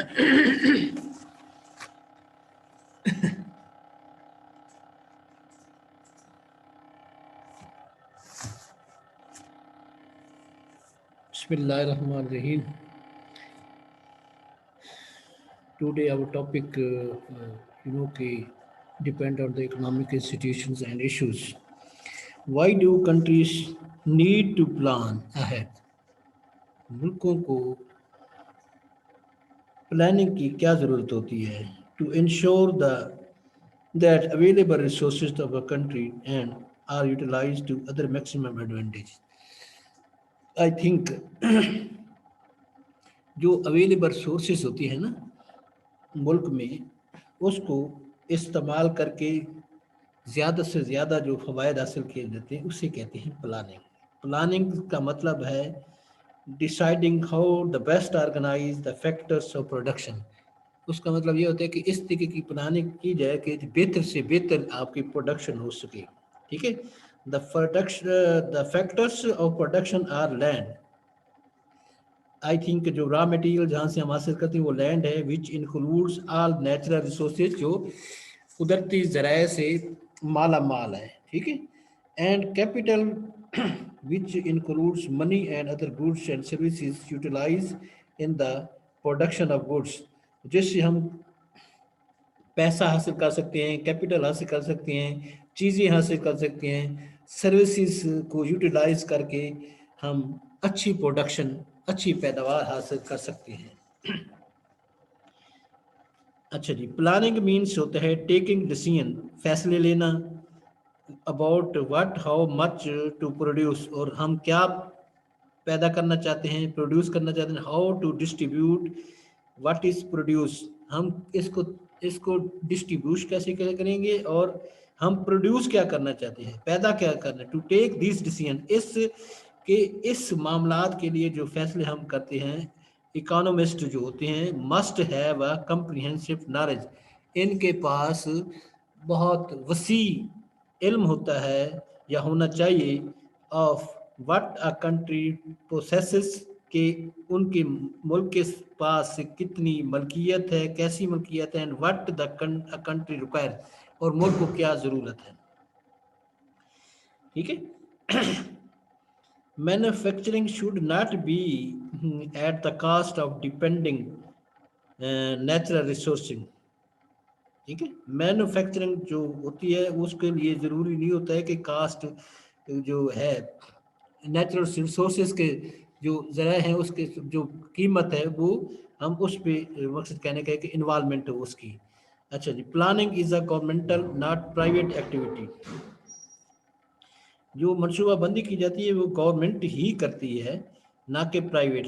Bismillahirrahmanirrahim. Today our topic, depend on the economic institutions and issues. Why do countries need to plan ahead? मुल्कों को planning की क्या ज़रूरत होती है to ensure that available resources of a country and are utilized to other maximum advantage. I think जो available sources होती है ना मुल्क में, उसको इस्तेमाल करके ज़्यादा से ज़्यादा जो फ़वायद हासिल किए जाते हैं उसे कहते हैं प्लानिंग। प्लानिंग का मतलब है deciding how the best organize the factors of production. उसका मतलब ये होता है कि इस तरीके की प्लानिंग की जाए कि बेहतर से बेहतर आपकी प्रोडक्शन हो सके। ठीक है, the factors of production are land. I think जो रॉ मटेरियल जहाँ से हम हासिल करते हैं वो लैंड है, which includes all natural resources, जो कुदरती ज़राए से माला माल है। ठीक है, and capital which includes money and other goods and services utilise in the production of goods, जिससे हम पैसा हासिल कर सकते हैं, कैपिटल हासिल कर सकते हैं, चीज़ें हासिल कर सकते हैं, सर्विसेज को यूटिलाइज करके हम अच्छी प्रोडक्शन, अच्छी पैदावार हासिल कर सकते हैं। अच्छा जी, प्लानिंग मीन्स होता है टेकिंग डिसीजन, फैसले लेना about what how much to produce, और हम क्या पैदा करना चाहते हैं, प्रोड्यूस करना चाहते हैं, how to distribute what is produce, हम इसको डिस्ट्रीब्यूट कैसे करेंगे, और हम प्रोड्यूस क्या करना चाहते हैं, पैदा क्या करना है। टू टेक दिस डिसीजन, इस मामलात के लिए जो फैसले हम करते हैं, इकोनॉमिस्ट जो होते हैं must have a comprehensive knowledge, इनके पास बहुत वसी इल्म होता है या होना चाहिए of what a country processes, के उनके मुल्क के पास कितनी मलकियत है, कैसी मलकियत है, and what the country require, और मुल्क को क्या ज़रूरत है। ठीक है, manufacturing should not be at the cost of depending natural resourcing. ठीक है, मैन्युफैक्चरिंग जो होती है उसके लिए ज़रूरी नहीं होता है कि कास्ट जो है नेचुरल रिसोर्सेज के जो ज़रा हैं उसके जो कीमत है वो हम उस पर मकसद कहने का है कि इन्वॉल्वमेंट हो उसकी। अच्छा जी, planning is a governmental not private activity. जो मनसूबाबंदी की जाती है वो गवर्नमेंट ही करती है, ना कि private.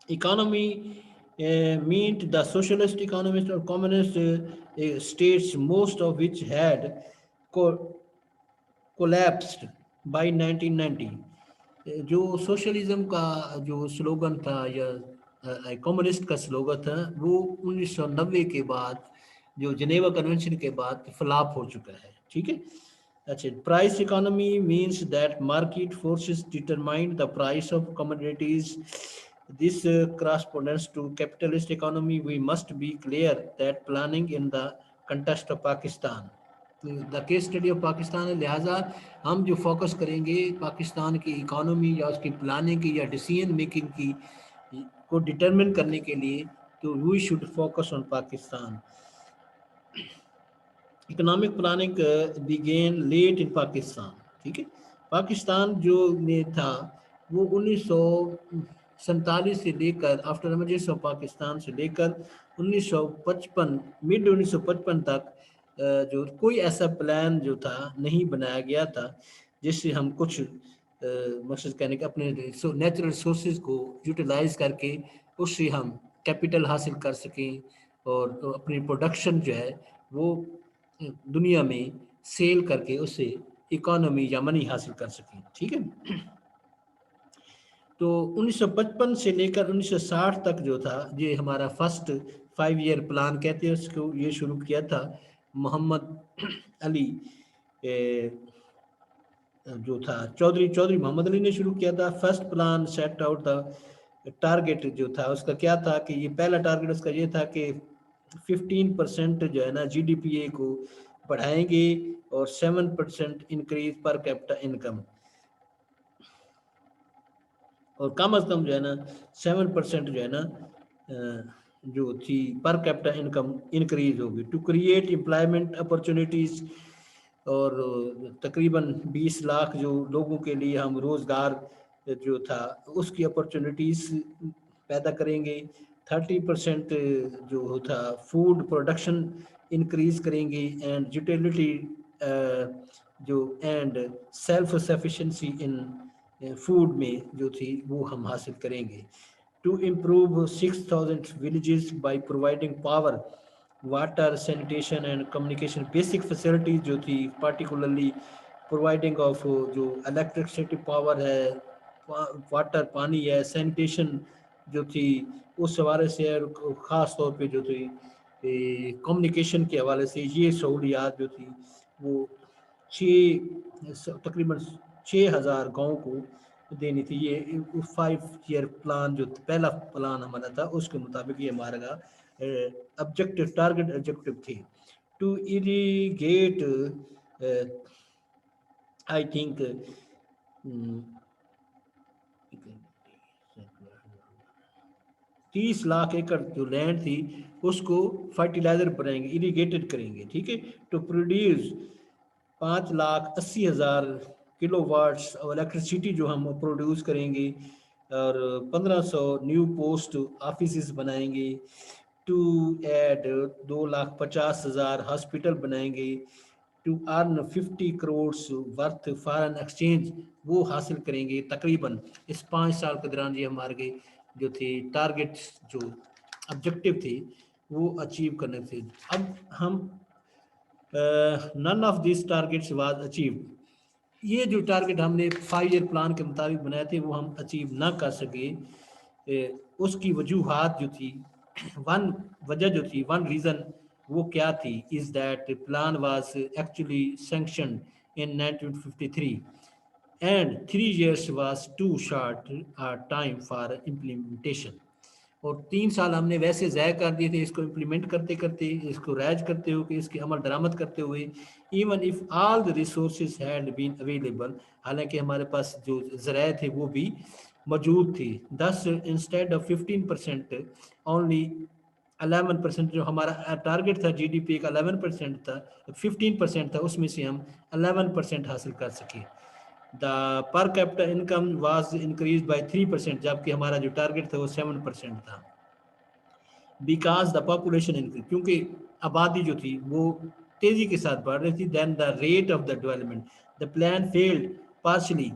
Economy meant the socialist economist or communist states, most of which had collapsed by 1990। जो सोशलिज्म का जो स्लोगन था या कम्युनिस्ट का स्लोगन था वो 1990 के बाद, जो जिनेवा कन्वेंशन के बाद फ्लॉप हो चुका है। ठीक है, अच्छा, price economy means that market forces determine the price of commodities. This corresponds to capitalist economy. We must be clear that planning in the context of Pakistan, the case study of Pakistan है, लिहाजा हम जो focus करेंगे पाकिस्तान की economy या उसकी planning की या डिसीजन मेकिंग की को डिटरमिन करने के लिए, तो we should focus on Pakistan. Economic planning began late in Pakistan. ठीक है, पाकिस्तान जो में था वो 1947 से लेकर आफ्टर इमरजेंसी ऑफ पाकिस्तान से लेकर 1955 मिड 1955 तक जो कोई ऐसा प्लान जो था नहीं बनाया गया था जिससे हम कुछ मकसद कहने के अपने नेचुरल रिसोर्सेज को यूटिलाइज करके उससे हम कैपिटल हासिल कर सकें और तो अपनी प्रोडक्शन जो है वो दुनिया में सेल करके उससे इकोनॉमी या मनी हासिल कर सकें। ठीक है, तो 1955 से लेकर 1960 तक जो था ये हमारा फर्स्ट 5 ईयर प्लान कहते हैं उसको, ये शुरू किया था मोहम्मद अली जो था चौधरी मोहम्मद अली ने शुरू किया था। फर्स्ट प्लान सेट आउट था टारगेट जो था उसका क्या था कि ये पहला टारगेट उसका ये था कि 15% जो है ना जीडीपीए को बढ़ाएंगे और 7% इंक्रीज पर कैपिटा इनकम, और कम अज कम जो है ना 7% जो है ना जो थी पर कैपिटा इनकम इंक्रीज होगी टू क्रिएट एम्प्लॉयमेंट अपॉर्चुनिटीज, और तकरीबन 20 लाख जो लोगों के लिए हम रोज़गार जो था उसकी अपॉर्चुनिटीज़ पैदा करेंगे। 30% जो होता फूड प्रोडक्शन इंक्रीज करेंगे, एंड यूटिलिटी जो and self sufficiency in food में जो थी वो हम हासिल करेंगे। To improve 6,000 villages by providing power, water, sanitation and communication basic facilities जो थी, पार्टिकुलरली प्रोवाइडिंग ऑफ जो इलेक्ट्रिसिटी पावर है, वाटर पानी है, सैनिटेशन जो थी उस हवाले से, ख़ास तौर पे जो थी कम्युनिकेशन के हवाले से ये सहूलियात जो थी वो तकरीबन 6,000 गाँव को देनी थी। ये 5 ईयर प्लान जो पहला प्लान हमारा था उसके मुताबिक ये हमारा ऑब्जेक्टिव टारगेट ऑब्जेक्टिव थे। To irrigate I think 30 lakh एकड़ जो लैंड थी उसको फर्टिलाइजर बनाएंगे, इरीगेटेड करेंगे, ठीक है। टू प्रोड्यूस 5,80,000 किलोवाट्स और इलेक्ट्रिसिटी जो हम प्रोड्यूस करेंगे, और 1,500 न्यू पोस्ट ऑफिस बनाएंगे। टू ऐड 2,50,000 हॉस्पिटल बनाएंगे। To earn 50 crore worth foreign exchange वो हासिल करेंगे तकरीबन इस 5 साल के दौरान। ये हमारे जो थे टारगेट जो ऑब्जेक्टिव थे वो अचीव करने थे। अब हम none of this targets was achieve, ये जो टारगेट हमने 5 ईयर प्लान के मुताबिक बनाए थे वो हम अचीव ना कर सके। उसकी वजूहात जो थी, वन वजह जो थी, वन रीज़न वो क्या थी, is that plan was actually sanction in 1953 and 3 years was too short a time for implementation। और 3 साल हमने वैसे ज़ाय कर दिए थे इसको इम्प्लीमेंट करते करते, इसको राइज करते हुए, इसकी अमल दरामद करते हुए। Even if all the resource had been available, हालांकि हमारे पास जो ज़राए थे वो भी मौजूद थी। दस इंस्टेड ऑफ 15% ओनली 11%, जो हमारा टारगेट था जीडीपी का 11% था, 15% था, उसमें से हम 11% हासिल कर सके। The per capita income was increase by 3%, जबकि हमारा जो टारगेट था वो 7% था। बिकॉज द पॉपुलेशन इंक्रीज, क्योंकि आबादी जो थी वो तेजी के साथ बढ़ रही थी, then the rate of the development the plan failed partially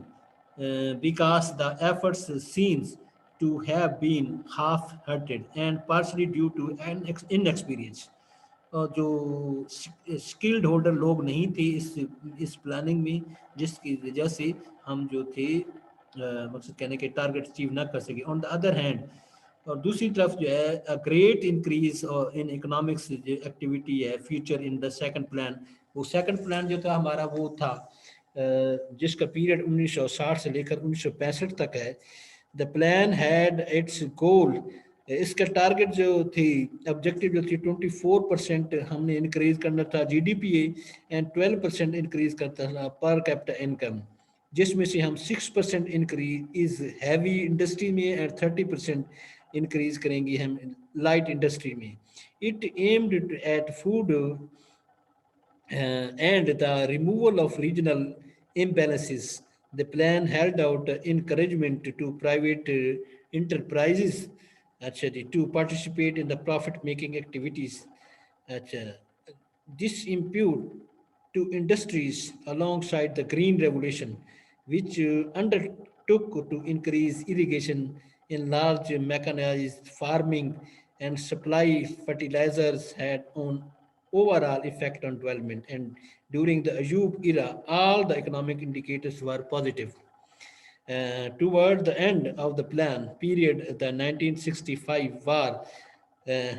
because the efforts seems to have been half-hearted and partially due to an inexperience। जो स्किल्ड होल्डर लोग नहीं थे इस प्लानिंग में, जिसकी वजह से हम जो थे मकसद कहने के टारगेट अचीव ना कर सके। ऑन द अदर हैंड, और दूसरी तरफ जो है a great increase in economics जो एक्टिविटी है future in the second plan. वो सेकंड प्लान जो था हमारा वो था जिसका पीरियड 1960 से लेकर 1965 तक है। द प्लान हैड इट्स गोल, इसका टारगेट जो थी, ऑब्जेक्टिव जो थी 24% हमने इंक्रीज करना था जीडीपीए एंड 12% इंक्रीज करता था पर कैपिटा इनकम, जिसमें से हम 6% इंक्रीज इज हैवी इंडस्ट्री में एंड 30% इंक्रीज करेंगे हम लाइट इंडस्ट्री में। It aimed at food and the removal of regional imbalances. The plan held out encouragement to private enterprises अच्छा जी, to participate in the profit-making activities। अच्छा, this imputed to industries alongside the green revolution, which undertook to increase irrigation in large mechanized farming and supply fertilizers, had on overall effect on development. And during the Ayub era, all the economic indicators were positive. Toward the end of the plan period, the 1965 war uh,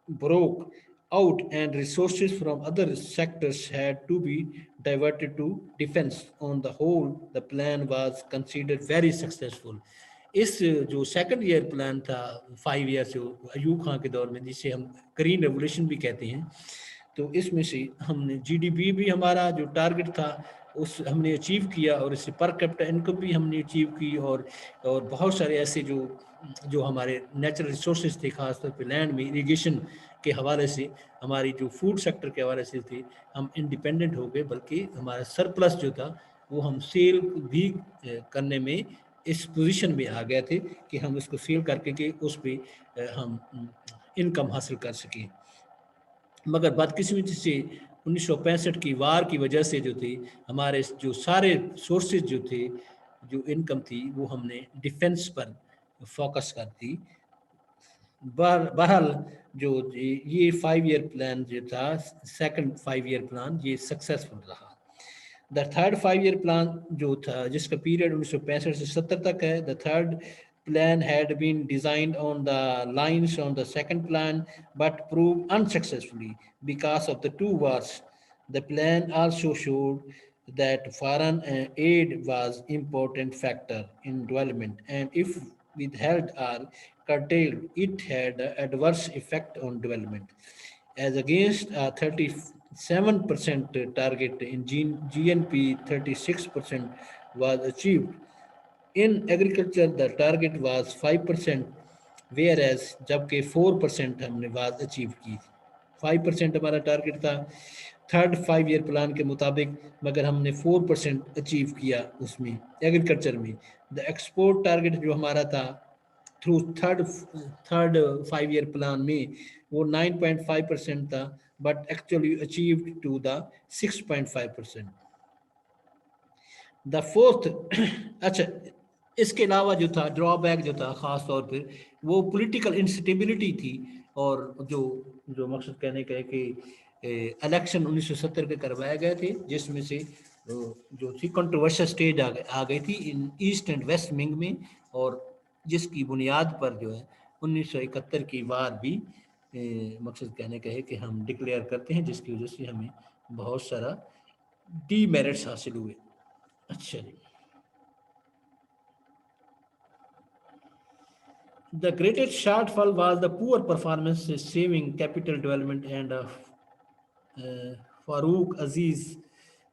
broke out and resources from other sectors had to be diverted to defense. On the whole, the plan was considered very successful इस जो second year plan था 5 year जो अयूब खान के दौर में, जिसे हम green revolution भी कहते हैं, तो इसमें से हमने जीडीपी भी हमारा जो टारगेट था उस हमने अचीव किया, और इससे पर कैपिटा इनकम भी हमने अचीव की, और बहुत सारे ऐसे जो जो हमारे नेचुरल रिसोर्सेज थे, खासतौर पे लैंड में इरिगेशन के हवाले से, हमारी जो फूड सेक्टर के हवाले से थे, हम इंडिपेंडेंट हो गए, बल्कि हमारा सरप्लस जो था वो हम सेल भी करने में इस पोजीशन में आ गए थे कि हम इसको सेल करके कि उस पर हम इनकम हासिल कर सकें। मगर बदकिस्मती से 1965 की वार की वजह से जो थी, हमारे जो सारे सोर्सेज जो थे, जो इनकम थी, वो हमने डिफेंस पर फोकस कर दी। बहरहाल जो ये 5 ईयर प्लान जो था, सेकंड 5 ईयर प्लान, ये सक्सेसफुल रहा। द थर्ड 5 ईयर प्लान जो था, जिसका पीरियड 1965 से 70 तक है, the third plan had been designed on the lines on the second plan but proved unsuccessfully because of the two wars. The plan also showed that foreign aid was important factor in development, and if withheld or curtailed, it had an adverse effect on development. As against a 37% target in GNP, 36% was achieved. In agriculture, the target was 5%, whereas जबकि 4% हमने was achieve की। 5% हमारा target था third 5 year plan के मुताबिक, मगर हमने 4% achieve किया उसमें एग्रीकल्चर में। द एक्सपोर्ट टारगेट जो हमारा था थ्रू थर्ड 5 ईयर प्लान में, वो 9.5% था, but actually achieved to the 6.5%। The fourth अच्छा, इसके अलावा जो था ड्रॉबैक जो था ख़ास तौर पे, वो पॉलिटिकल इंस्टेबिलिटी थी, और जो जो मकसद कहने का है कि इलेक्शन 1970 के करवाए गए थे, जिसमें से जो थी कंट्रोवर्शियल स्टेज आ गई थी इन ईस्ट एंड वेस्ट विंग में, और जिसकी बुनियाद पर जो है 1971 की वार भी मकसद कहने का है कि हम डिक्लेयर करते हैं, जिसकी वजह से हमें बहुत सारा डीमेरिट्स हासिल हुए। अच्छा जी, the greatest shortfall was the poor performance saving capital development, and Farouk Aziz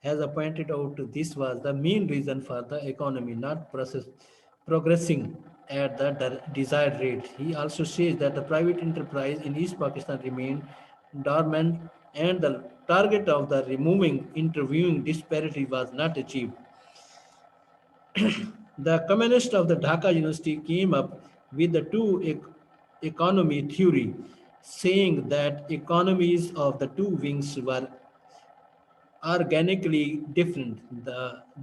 has pointed out this was the main reason for the economy not progressing at the desired rate. He also says that the private enterprise in East Pakistan remained dormant, and the target of the removing interviewing disparity was not achieved. The communists of the Dhaka University came up with the economy theory, saying that economies of the two wings were organically different.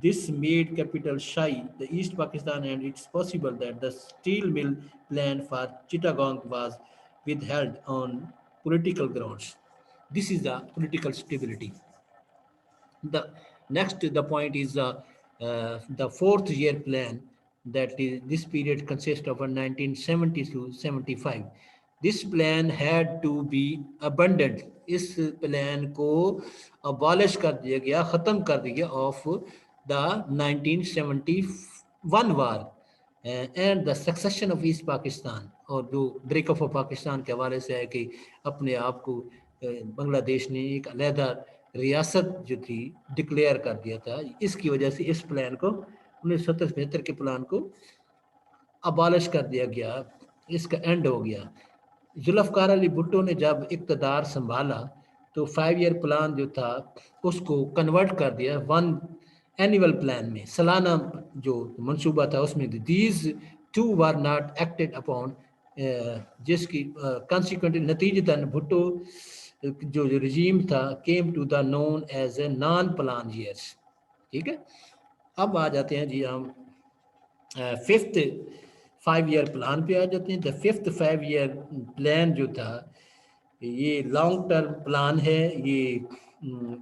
This made capital shy the East Pakistan, and it's possible that the steel mill plan for Chittagong was withheld on political grounds. This is the political stability. The next, the point is the fourth year plan. That is, this period consists of a 1970 to 75. This plan had to be abandoned. इस plan को abolish कर दिया गया, ख़त्म कर दिया of the 1971 war and the succession of east Pakistan, और जो ब्रेकअप ऑफ पाकिस्तान के हवाले से है कि अपने आप को बांग्लादेश ने एक अलहदा रियासत जो थी डिक्लेयर कर दिया था। इसकी वजह से इस प्लान को 1970-75 के प्लान को अबॉलिश कर दिया गया, इसका एंड हो गया। जुल्फ़िकार अली भुट्टो ने जब इक़्तिदार संभाला तो 5 ईयर प्लान जो था उसको कन्वर्ट कर दिया 1 एनुअल प्लान में, सालाना जो मंसूबा था उसमें। These two were not acted upon, जिसकी कॉन्सिक्वेंटली नतीजतन भुट्टो जो रजीम था came to the known as a non plan years. ठीक है, अब आ जाते हैं जी हम फिफ्थ 5 ईयर प्लान पे आ जाते हैं। द फिफ्थ 5 ईयर प्लान जो था, ये लॉन्ग टर्म प्लान है, ये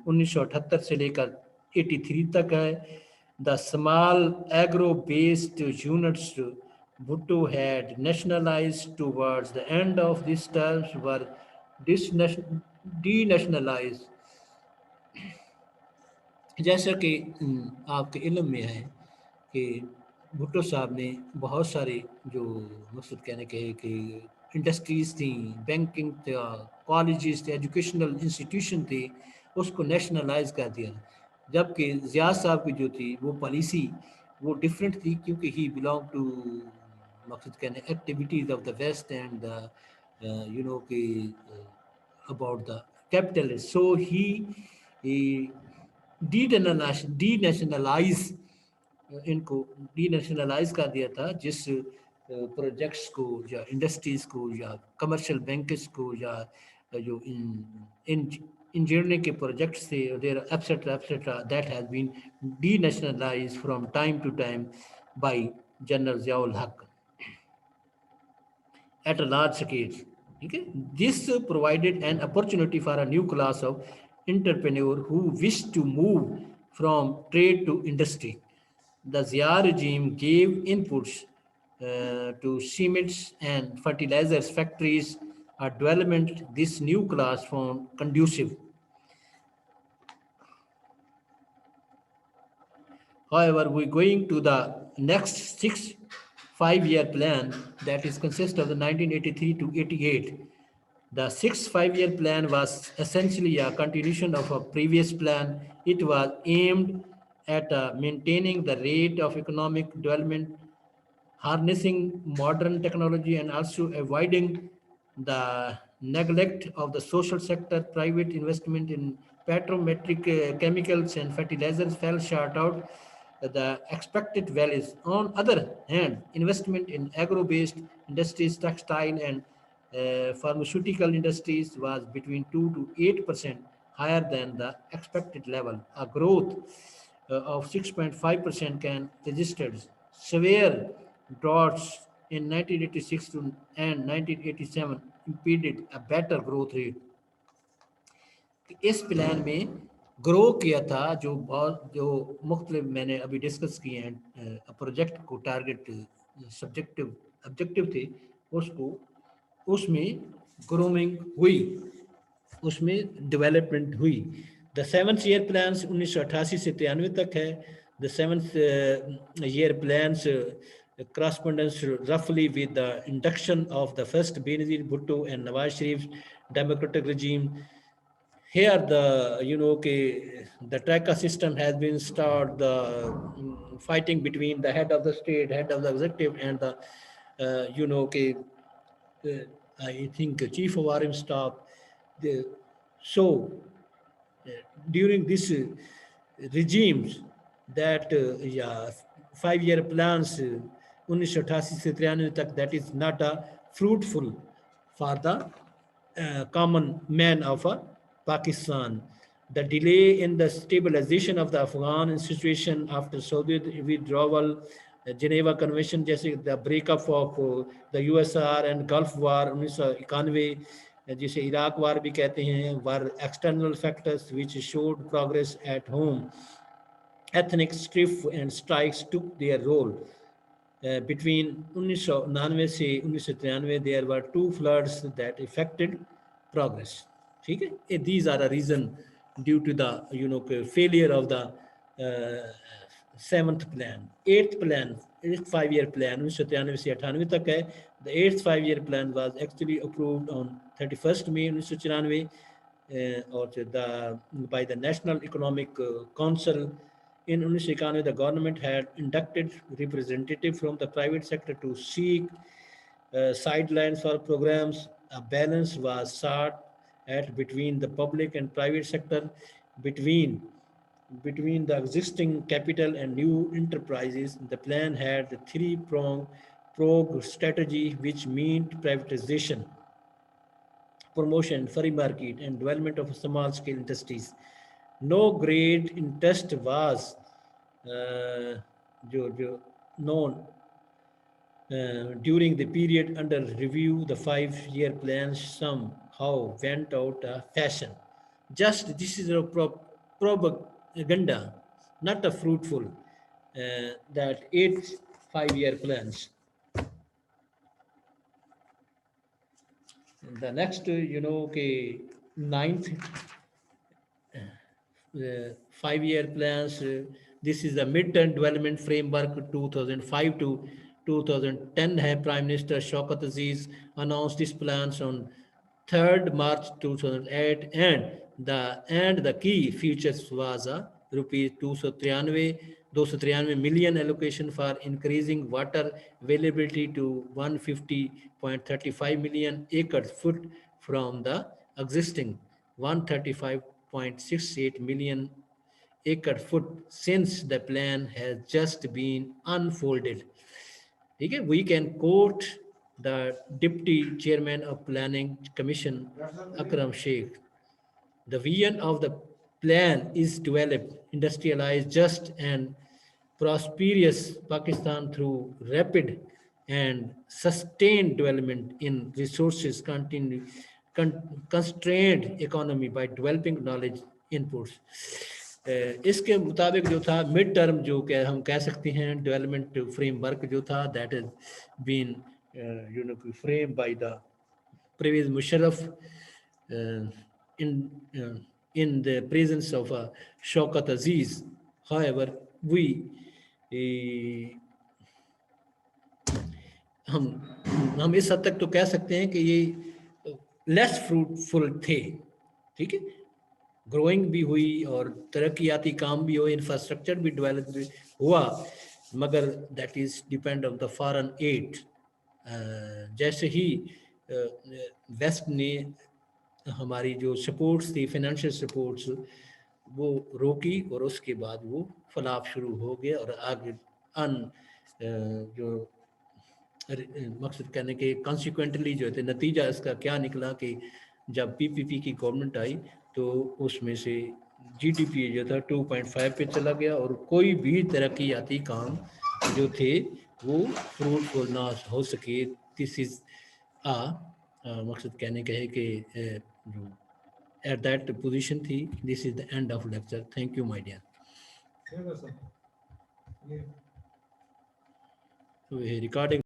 1978 से लेकर 83 तक है। The small agro based units Bhutto had nationalized towards the end of these terms were denationalized. जैसा कि आपके इल्म में है कि भुट्टो साहब ने बहुत सारे जो मकसद कहने के कि इंडस्ट्रीज थी, बैंकिंग था, कॉलेजेस थे, एजुकेशनल इंस्टीट्यूशन थे, उसको नेशनलाइज कर दिया। जबकि ज़ियाद साहब की जो थी वो पॉलिसी वो डिफरेंट थी, क्योंकि ही बिलोंग टू मकसद कहने activities of the west and the you know कि about the capitalist. So he denationalize इनको डीनेशनलाइज कर दिया था, जिस प्रोजेक्ट्स को या इंडस्ट्रीज को या कमर्शियल बैंक्स को या जो इंजीनियरिंग के प्रोजेक्ट्स थे there etcetera etcetera, that has been denationalize from time to time by general Ziaul Haq at a large scale. Okay? This provided an opportunity for a new class of entrepreneur who wished to move from trade to industry. The Zia regime gave inputs to cements and fertilizers factories. A development this new class found conducive. However, we're going to the next 5-year plan that is consist of the 1983 to 88. The 5-year plan was essentially a continuation of a previous plan. It was aimed at maintaining the rate of economic development, harnessing modern technology, and also avoiding the neglect of the social sector. Private investment in petrometric chemicals and fertilizers fell short out the expected values. On other hand, investment in agro-based industries, textile and pharmaceutical industries was between 2 to 8% higher than the expected level. A growth of 6.5% can registered severe droughts in 1986 and 1987 impeded a better growth rate. इस plan में grow किया था जो बहुत जो मुख्तलिफ मैंने अभी डिस्कस किए हैं प्रोजेक्ट को टारगेट सब्जेक्टिव ऑब्जेक्टिव थे, उसको उसमें ग्रोमिंग हुई, उसमें डेवलपमेंट हुई। द 7th ईयर प्लान्स 1988 से 93 तक है। The 7th year plans correspondence roughly with the induction of the first Benazir Bhutto and Nawaz Sharif's democratic regime. Here the tracker system has been started, the fighting between the head of the state, head of the executive, and the I think chief of army staff. So during this regimes that 5-year plans 1988 से 93 तक, that is not fruitful for the common man of Pakistan. The delay in the stabilization of the Afghan situation after Soviet withdrawal, Geneva Convention जैसे the breakup of the USSR and Gulf War 1991, जिसे Iraq वार भी कहते हैं, were external factors which showed progress at home. Ethnic strife and strikes took their role. Between 1999 से 1993 there were 2 floods that affected progress. ठीक है, these are the reason due to the failure of the 7th plan. 8th plan, 8th 5-year plan 1993 से 98 तक है. The 8th 5-year plan was actually approved on 31st May 1994 by the National Economic Council. In 1991, the government had inducted representatives from the private sector to seek sidelines for programs. A balance was sought at between the public and private sector, between the existing capital and new enterprises. The plan had the 3-pronged strategy, which meant privatization, promotion, free market, and development of small-scale industries. No great interest was known during the period under review. The 5-year plan somehow went out of fashion. Just this is a propaganda, not a fruitful. That 8 5-year plans. The next, 9th 5-year plans this is the mid term development framework 2005 to 2010 है. Prime minister Shaukat Aziz announced these plans on 3rd March 2008 and the key features was a rupees 293 million allocation for increasing water availability to 150.35 million acre foot from the existing 135.68 million acre foot since the plan has just been unfolded. ठीक है, we can quote the deputy chairman of planning commission Akram Sheikh. The vision of the plan is develop, industrialize just and prosperous Pakistan through rapid and sustained development in resources constrained economy by developing knowledge inputs. इसके मुताबिक जो था mid term जो कि हम कह सकते हैं डेवलपमेंट फ्रेमवर्क जो था that is been frame by the Pervez Musharraf in the presence of Shaukat Aziz. However, हम इस हद तक तो कह सकते हैं कि ये लेस फ्रूटफुल थे. ठीक है, ग्रोइंग भी हुई और तरक्याती काम भी हुए, इंफ्रास्ट्रक्चर भी डेवलप हुआ, मगर that is depend on the foreign add. जैसे ही वेस्ट ने हमारी जो सपोर्ट्स थी, फाइनेंशियल सपोर्ट्स, वो रोकी और उसके बाद वो फलाप शुरू हो गया और आगे जो मकसद कहने के कॉन्सिक्वेंटली जो थे नतीजा इसका क्या निकला कि जब पीपीपी की गवर्नमेंट आई तो उसमें से जीडीपी जो था 2.5 पे चला गया और कोई भी तरक्याती काम जो थे वो फ्रूटफुल ना हो सके. दिस इज मकसद कहने का है कि जो एट दैट पोजीशन थी. This is the end of lecture. Thank you my dear. Recording